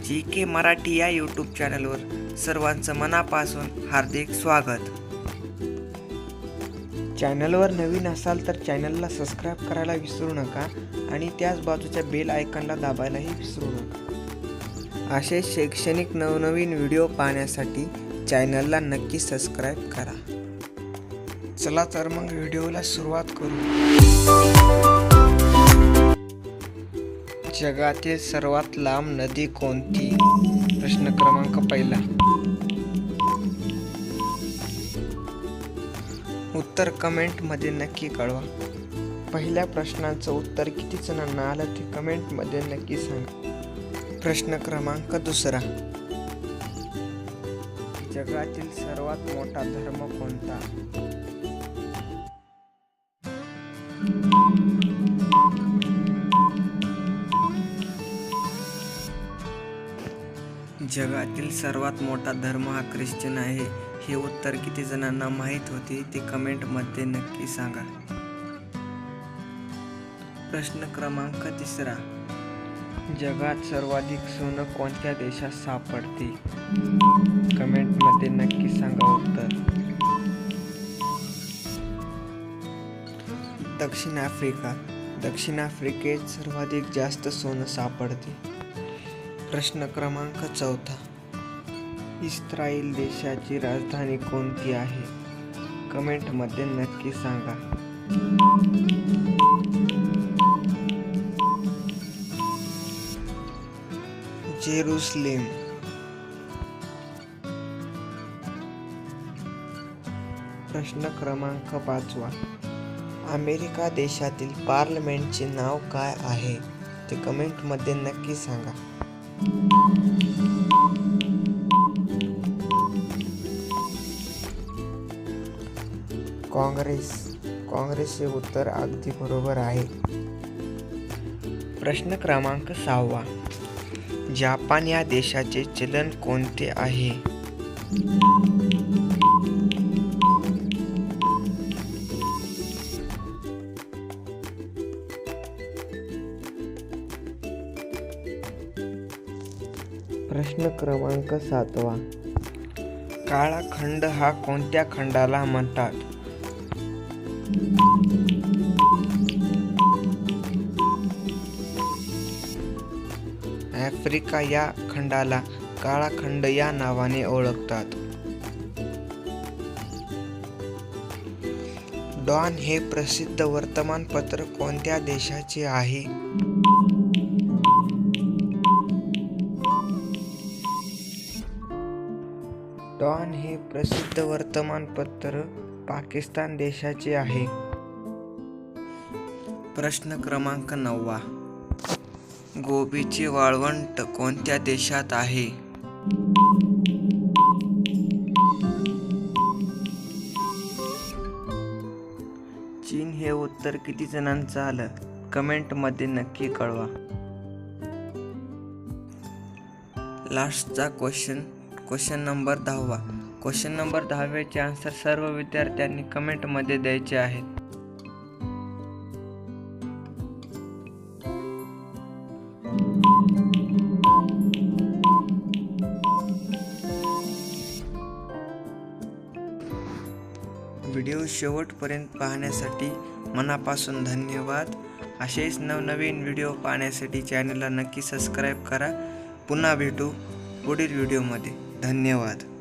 GK Marathi या YouTube चॅनलवर सर्वांचं मनापासून हार्दिक स्वागत। चॅनलवर नवीन असाल तर चॅनलला सबस्क्राइब करायला विसरू नका आणि त्याच बाजूच्या बेल आयकॉनला दाबायलाही विसरू नका। असे शैक्षणिक नवनवीन व्हिडिओ पाहण्यासाठी चॅनलला नक्की सबस्क्राइब करा। चला तर मग व्हिडिओला सुरुवात करू। जगातील सर्वात लांब नदी कोणती? प्रश्न क्रमांक पहिला। उत्तर कमेंट मध्ये नक्की कळवा। पहिल्या प्रश्नाचं उत्तर किती जणांना आलं ते कमेंट मध्ये नक्की सांगा। प्रश्न क्रमांक दुसरा। जगातील सर्वात मोठा धर्म कोणता? जगातील सर्वात मोठा धर्म हा ख्रिश्चन आहे। हे उत्तर किती जणांना माहीत होते ते कमेंट मध्ये नक्की सांगा। प्रश्न क्रमांक तिसरा। जगात सर्वाधिक सोनं कोणत्या देशात सापडते? कमेंट मध्ये नक्की सांगा उत्तर। दक्षिण आफ्रिका। दक्षिण आफ्रिकेत सर्वाधिक जास्त सोनं सापडते। प्रश्न क्रमांक चौथा। इस्रायल देशाची राजधानी कोणती आहे? कमेंट मध्ये नक्की सांगा। जेरुसलेम। प्रश्न क्रमांक पाचवा। अमेरिका देशातील पार्लमेंटचे नाव काय आहे? ते कमेंट मध्ये नक्की सांगा। काँग्रेस हे उत्तर अगदी बरोबर आहे। प्रश्न क्रमांक 6वा। जपान या देशाचे चलन कोणते आहे? प्रश्न क्रमांक 7वा। काळा खंड हा कोणत्या खंडाला म्हणतात? आफ्रिका या खंडाला काळा खंड या नावाने ओळखतात। डॉन हे प्रसिद्ध वर्तमानपत्र कोणत्या देशाचे आहे? डॉन हे प्रसिद्ध वर्तमानपत्र पाकिस्तान देशाचे आहे। प्रश्न क्रमांक 9वा। गोबीचे वाळवंट कोणत्या देशात आहे? चीन हे उत्तर किती जणांचं आलं? कमेंट मध्ये नक्की कळवा। लास्टचा क्वेश्चन नंबर 10वा। क्वेश्चन नंबर 10चे आन्सर सर्व विद्यार्थ्यांनी कमेंट मध्ये द्यायचे आहेत। व्हिडिओ शेवटपर्यंत पाहण्यासाठी मनापासून धन्यवाद। असेच नवनवीन व्हिडिओ पाहण्यासाठी चॅनलला नक्की सबस्क्राइब करा। पुन्हा भेटू पुढील व्हिडिओमध्ये। धन्यवाद।